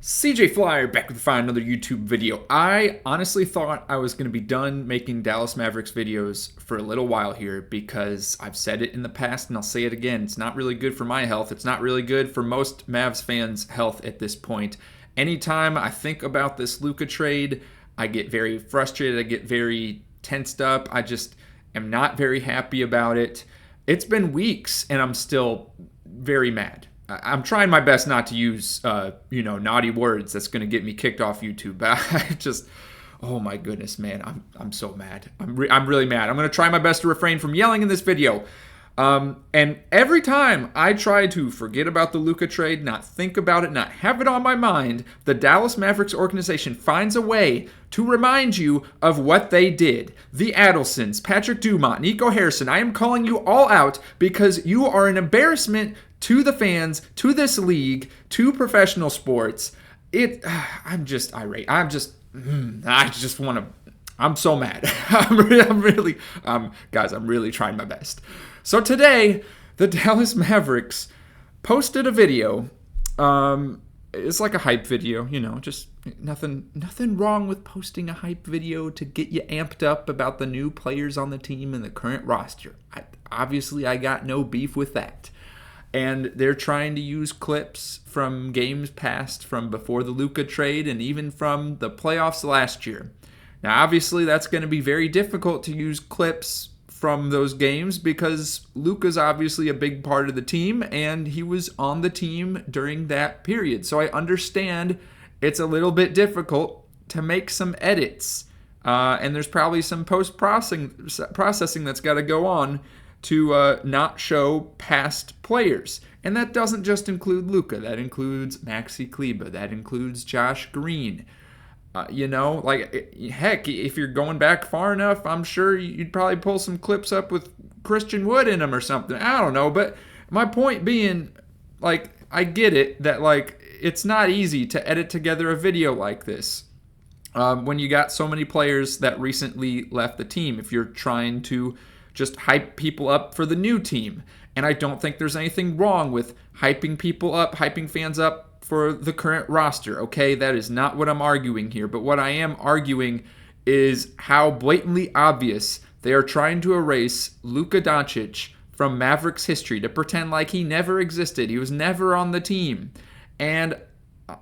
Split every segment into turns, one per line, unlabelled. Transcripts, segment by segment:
CJ Flyer back with another YouTube video. I honestly thought I was going to be done making Dallas Mavericks videos for a little while here because I've said it in the past and I'll say it again. It's not really good for my health. It's not really good for most Mavs fans' health at this point. Anytime I think about this Luka trade, I get very frustrated. I get very tensed up. I just am not very happy about it. It's been weeks and I'm still very mad. I'm trying my best not to use, naughty words that's going to get me kicked off YouTube. But oh my goodness, man, I'm so mad. I'm really mad. I'm going to try my best to refrain from yelling in this video. And every time I try to forget about the Luka trade, not think about it, not have it on my mind, the Dallas Mavericks organization finds a way to remind you of what they did. The Adelsons, Patrick Dumont, Nico Harrison, I am calling you all out because you are an embarrassment to the fans, to this league, to professional sports. I'm just irate. I just want to. I'm so mad. Guys, I'm really trying my best. So today, the Dallas Mavericks posted a video. It's like a hype video, just nothing wrong with posting a hype video to get you amped up about the new players on the team and the current roster. Obviously, I got no beef with that. And they're trying to use clips from games past, from before the Luka trade, and even from the playoffs last year. Now, obviously, that's going to be very difficult to use clips from those games because Luka's obviously a big part of the team, and he was on the team during that period. So I understand it's a little bit difficult to make some edits, and there's probably some post-processing that's got to go on to not show past players. And that doesn't just include Luka. That includes Maxi Kleber. That includes Josh Green. Heck, if you're going back far enough, I'm sure you'd probably pull some clips up with Christian Wood in them or something. I don't know. But my point being, I get it that, it's not easy to edit together a video like this. When you got so many players that recently left the team, if you're trying to just hype people up for the new team. And I don't think there's anything wrong with hyping people up, hyping fans up for the current roster, okay? That is not what I'm arguing here. But what I am arguing is how blatantly obvious they are trying to erase Luka Doncic from Mavericks history, to pretend like he never existed. He was never on the team. And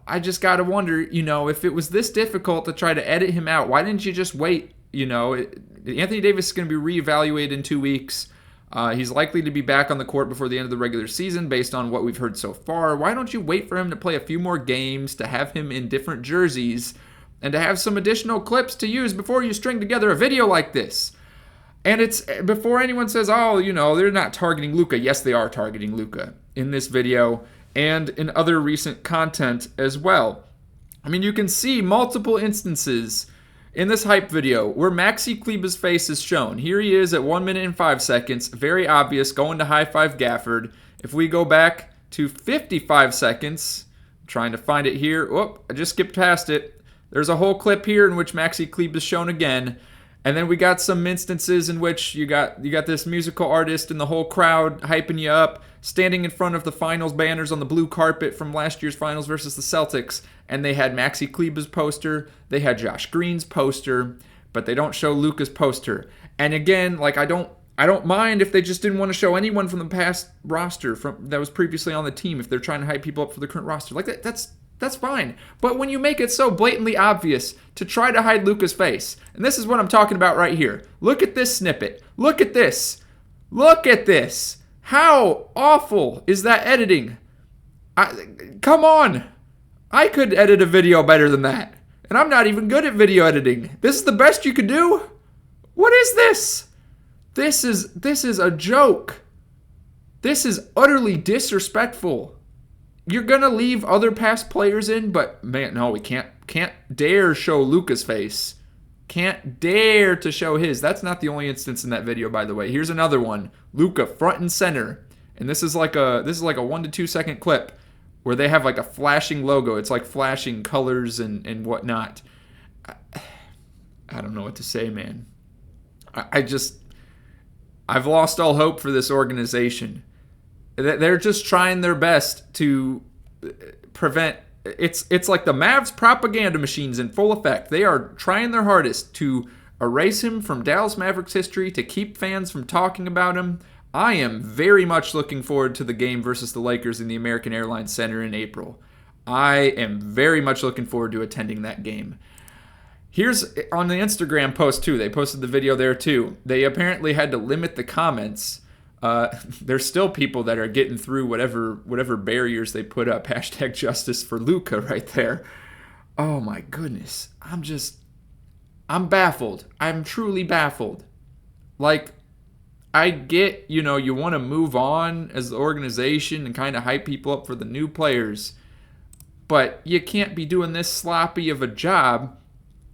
I just got to wonder, if it was this difficult to try to edit him out, why didn't you just wait? Anthony Davis is going to be reevaluated in 2 weeks. He's likely to be back on the court before the end of the regular season based on what we've heard so far. Why don't you wait for him to play a few more games, to have him in different jerseys, and to have some additional clips to use before you string together a video like this? And it's before anyone says, they're not targeting Luka. Yes, they are targeting Luka in this video and in other recent content as well. I mean, you can see multiple instances in this hype video where Maxi Kleber's face is shown. Here he is at 1 minute and 5 seconds. Very obvious, going to high-five Gafford. If we go back to 55 seconds, I'm trying to find it here. Whoop, I just skipped past it. There's a whole clip here in which Maxi Kleber is shown again. And then we got some instances in which you got this musical artist and the whole crowd hyping you up, standing in front of the finals banners on the blue carpet from last year's finals versus the Celtics. And they had Maxi Kleber's poster, they had Josh Green's poster, but they don't show Luka's poster. And again, I don't mind if they just didn't want to show anyone from the past roster that was previously on the team, if they're trying to hype people up for the current roster. That's fine. But when you make it so blatantly obvious to try to hide Luka's face, and this is what I'm talking about right here. Look at this snippet. Look at this. Look at this. How awful is that editing? Come on. I could edit a video better than that. And I'm not even good at video editing. This is the best you could do? What is this? This is a joke. This is utterly disrespectful. You're going to leave other past players in, but man, no, we can't dare show Luka's face. Can't dare to show his. That's not the only instance in that video, by the way. Here's another one. Luka front and center. And this is like a 1 to 2 second clip where they have a flashing logo. It's like flashing colors and whatnot. I don't know what to say, man. I've lost all hope for this organization. They're just trying their best to prevent it's like the Mavs propaganda machines in full effect. They are trying their hardest to erase him from Dallas Mavericks history, to keep fans from talking about him. I am very much looking forward to the game versus the Lakers in the American Airlines Center in April. I am very much looking forward to attending that game. Here's on the Instagram post too. They posted the video there too. They apparently had to limit the comments. There's still people that are getting through whatever barriers they put up. Hashtag justice for Luka right there. Oh my goodness. I'm baffled. I'm truly baffled. Like, I get, you want to move on as the organization and kind of hype people up for the new players, but you can't be doing this sloppy of a job,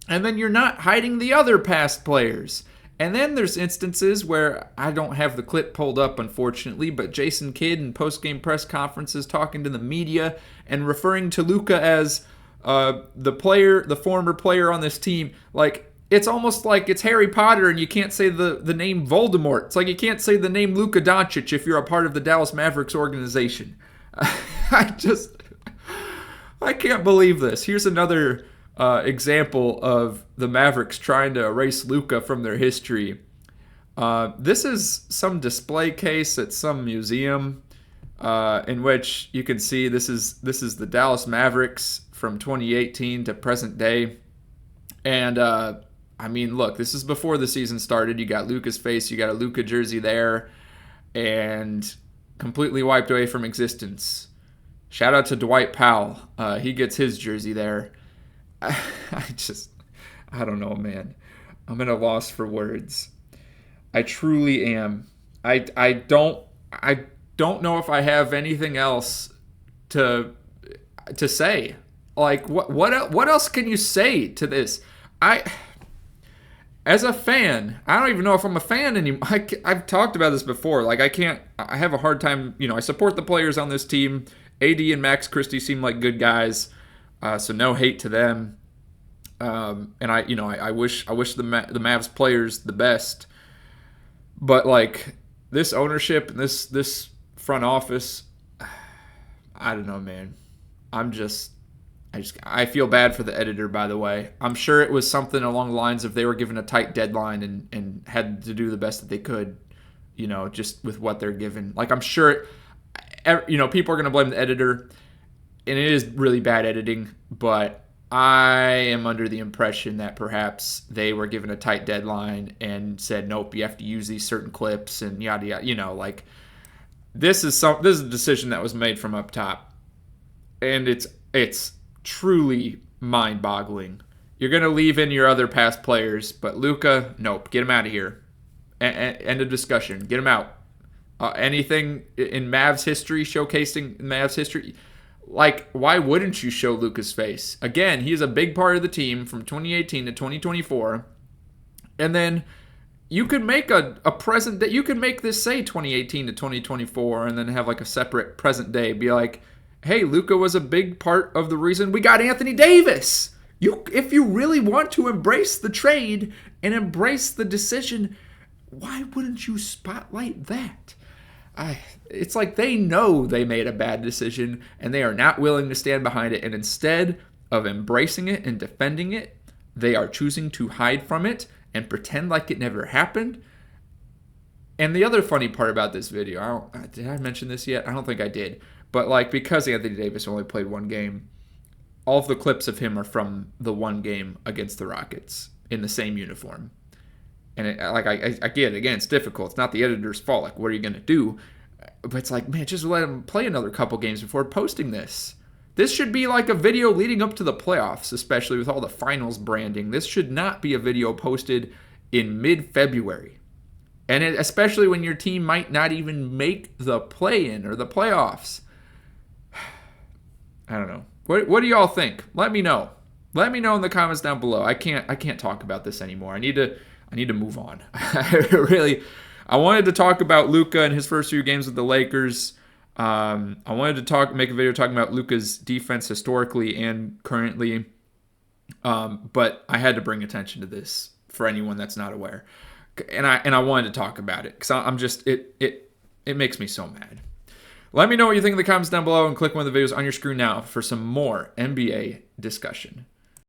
and then you're not hiding the other past players. And then there's instances where I don't have the clip pulled up, unfortunately, but Jason Kidd in post-game press conferences talking to the media and referring to Luka as the former player on this team. Like, it's almost like it's Harry Potter and you can't say the name Voldemort. It's like you can't say the name Luka Doncic if you're a part of the Dallas Mavericks organization. I can't believe this. Here's another example of the Mavericks trying to erase Luka from their history. This is some display case at some museum in which you can see this is the Dallas Mavericks from 2018 to present day. And I mean, look, this is before the season started. You got Luka's face, you got a Luka jersey there, and completely wiped away from existence. Shout out to Dwight Powell. He gets his jersey there. I don't know, man. I'm at a loss for words. I truly am. I don't know if I have anything else to say. Like, what else can you say to this? As a fan, I don't even know if I'm a fan anymore. I've talked about this before. Like, I have a hard time, I support the players on this team. AD and Max Christie seem like good guys, so no hate to them. And I wish the Mavs players the best. But like, this ownership and this front office, I don't know, man. I feel bad for the editor, by the way. I'm sure it was something along the lines of they were given a tight deadline and had to do the best that they could, just with what they're given. Like, I'm sure, people are going to blame the editor, and it is really bad editing, but I am under the impression that perhaps they were given a tight deadline and said, nope, you have to use these certain clips and yada yada. Like, this is a decision that was made from up top, and it's truly mind-boggling. You're going to leave in your other past players, but Luka, nope, get him out of here. End of discussion. Get him out. Anything in Mavs history, showcasing Mavs history, like, why wouldn't you show Luka's face? Again, he is a big part of the team from 2018 to 2024. And then you could make a present day. You could make this say 2018 to 2024 and then have like a separate present day. Be like, hey, Luka was a big part of the reason we got Anthony Davis. If you really want to embrace the trade and embrace the decision, why wouldn't you spotlight that? It's like they know they made a bad decision and they are not willing to stand behind it. And instead of embracing it and defending it, they are choosing to hide from it and pretend like it never happened. And the other funny part about this video, did I mention this yet? I don't think I did. But like, because Anthony Davis only played one game, all of the clips of him are from the one game against the Rockets in the same uniform. And I get it. Again, it's difficult. It's not the editor's fault. Like, what are you going to do? But it's like, man, just let him play another couple games before posting this. This should be like a video leading up to the playoffs, especially with all the finals branding. This should not be a video posted in mid-February. And especially when your team might not even make the play-in or the playoffs. I don't know. What do y'all think? Let me know. Let me know in the comments down below. I can't talk about this anymore. I need to move on. I wanted to talk about Luka and his first few games with the Lakers. I wanted to make a video talking about Luka's defense historically and currently. But I had to bring attention to this for anyone that's not aware. And I wanted to talk about it because I'm just it makes me so mad. Let me know what you think in the comments down below and click one of the videos on your screen now for some more NBA discussion.